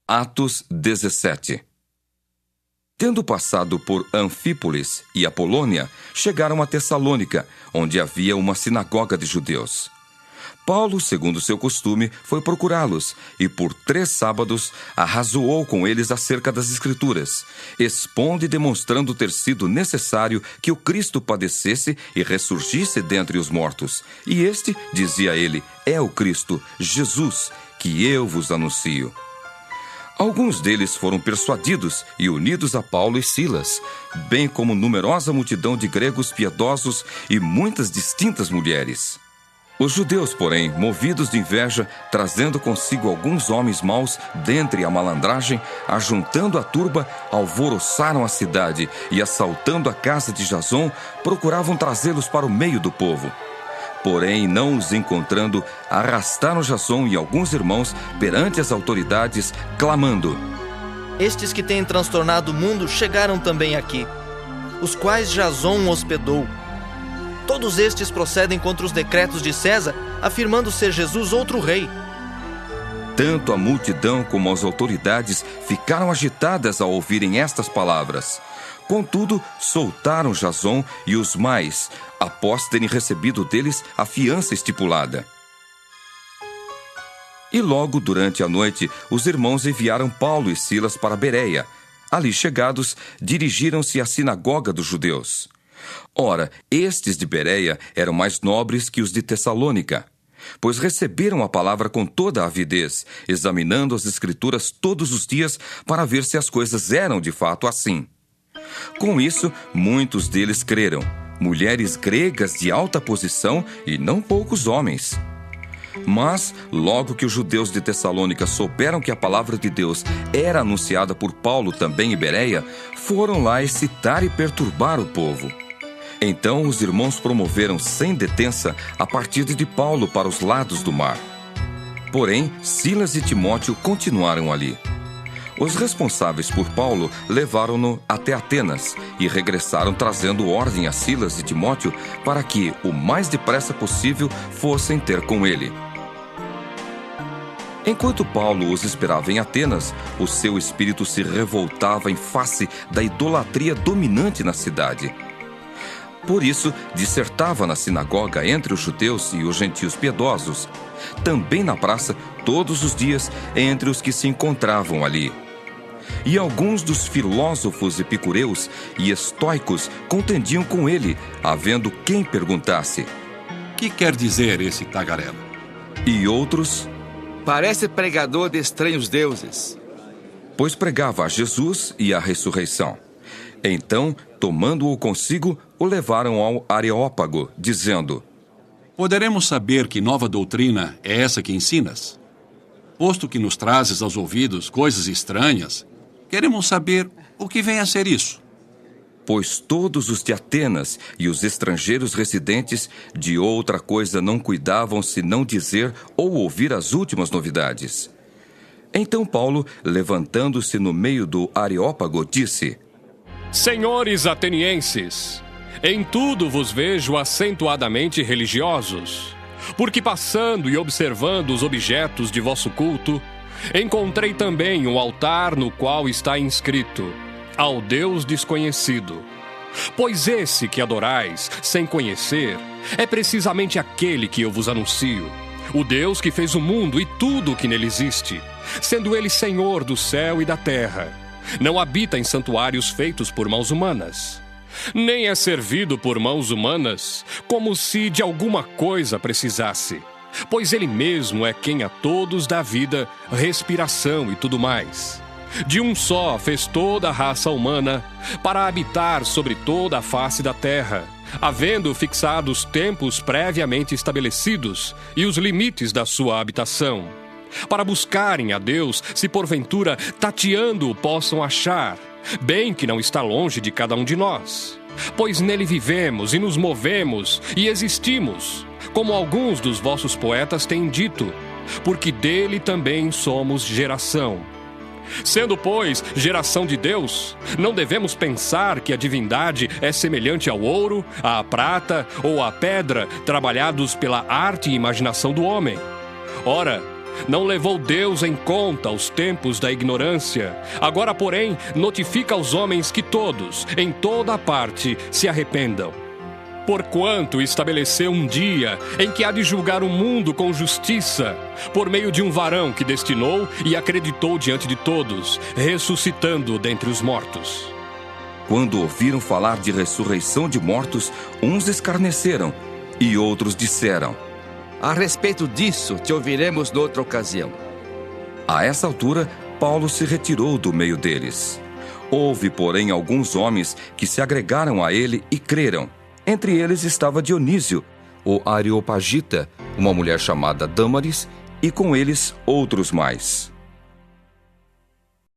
Atos 17. Tendo passado por Anfípolis e Apolônia, chegaram a Tessalônica, onde havia uma sinagoga de judeus. Paulo, segundo seu costume, foi procurá-los e por 3 sábados arrazoou com eles acerca das Escrituras, expondo e demonstrando ter sido necessário que o Cristo padecesse e ressurgisse dentre os mortos. E este, dizia ele, é o Cristo, Jesus, que eu vos anuncio. Alguns deles foram persuadidos e unidos a Paulo e Silas, bem como numerosa multidão de gregos piedosos e muitas distintas mulheres. Os judeus, porém, movidos de inveja, trazendo consigo alguns homens maus dentre a malandragem, ajuntando a turba, alvoroçaram a cidade e, assaltando a casa de Jason, procuravam trazê-los para o meio do povo. Porém, não os encontrando, arrastaram Jason e alguns irmãos perante as autoridades, clamando: Estes que têm transtornado o mundo chegaram também aqui, os quais Jason hospedou. Todos estes procedem contra os decretos de César, afirmando ser Jesus outro rei. Tanto a multidão como as autoridades ficaram agitadas ao ouvirem estas palavras. Contudo, soltaram Jason e os mais, após terem recebido deles a fiança estipulada. E logo durante a noite, os irmãos enviaram Paulo e Silas para Bereia. Ali chegados, dirigiram-se à sinagoga dos judeus. Ora, estes de Bereia eram mais nobres que os de Tessalônica, pois receberam a palavra com toda a avidez, examinando as Escrituras todos os dias para ver se as coisas eram de fato assim. Com isso, muitos deles creram, mulheres gregas de alta posição e não poucos homens. Mas, logo que os judeus de Tessalônica souberam que a palavra de Deus era anunciada por Paulo também em Bereia, foram lá excitar e perturbar o povo. Então os irmãos promoveram sem detença a partida de Paulo para os lados do mar. Porém, Silas e Timóteo continuaram ali. Os responsáveis por Paulo levaram-no até Atenas e regressaram trazendo ordem a Silas e Timóteo para que, o mais depressa possível, fossem ter com ele. Enquanto Paulo os esperava em Atenas, o seu espírito se revoltava em face da idolatria dominante na cidade. Por isso, dissertava na sinagoga entre os judeus e os gentios piedosos, também na praça, todos os dias, entre os que se encontravam ali. E alguns dos filósofos epicureus e estoicos contendiam com ele, havendo quem perguntasse: Que quer dizer esse tagarela? E outros: Parece pregador de estranhos deuses. Pois pregava a Jesus e a ressurreição. Então, tomando-o consigo, o levaram ao Areópago, dizendo: Poderemos saber que nova doutrina é essa que ensinas? Posto que nos trazes aos ouvidos coisas estranhas, queremos saber o que vem a ser isso. Pois todos os de Atenas e os estrangeiros residentes de outra coisa não cuidavam senão dizer ou ouvir as últimas novidades. Então Paulo, levantando-se no meio do Areópago, disse: Senhores atenienses, em tudo vos vejo acentuadamente religiosos, porque passando e observando os objetos de vosso culto, encontrei também um altar no qual está inscrito: Ao Deus desconhecido. Pois esse que adorais, sem conhecer, é precisamente aquele que eu vos anuncio, o Deus que fez o mundo e tudo o que nele existe, sendo ele Senhor do céu e da terra. Não habita em santuários feitos por mãos humanas, nem é servido por mãos humanas, como se de alguma coisa precisasse, pois ele mesmo é quem a todos dá vida, respiração e tudo mais. De um só fez toda a raça humana, para habitar sobre toda a face da terra, havendo fixado os tempos previamente estabelecidos e os limites da sua habitação, para buscarem a Deus, se porventura tateando-o possam achar, bem que não está longe de cada um de nós. Pois nele vivemos e nos movemos e existimos, como alguns dos vossos poetas têm dito, porque dele também somos geração. Sendo, pois, geração de Deus, não devemos pensar que a divindade é semelhante ao ouro, à prata ou à pedra, trabalhados pela arte e imaginação do homem. Ora, Não levou Deus em conta os tempos da ignorância. Agora, porém, notifica aos homens que todos, em toda parte, se arrependam. Porquanto estabeleceu um dia em que há de julgar o mundo com justiça, por meio de um varão que destinou e acreditou diante de todos, ressuscitando dentre os mortos. Quando ouviram falar de ressurreição de mortos, uns escarneceram e outros disseram: A respeito disso, te ouviremos noutra ocasião. A essa altura, Paulo se retirou do meio deles. Houve, porém, alguns homens que se agregaram a ele e creram. Entre eles estava Dionísio, o Areopagita, uma mulher chamada Dâmaris, e com eles outros mais.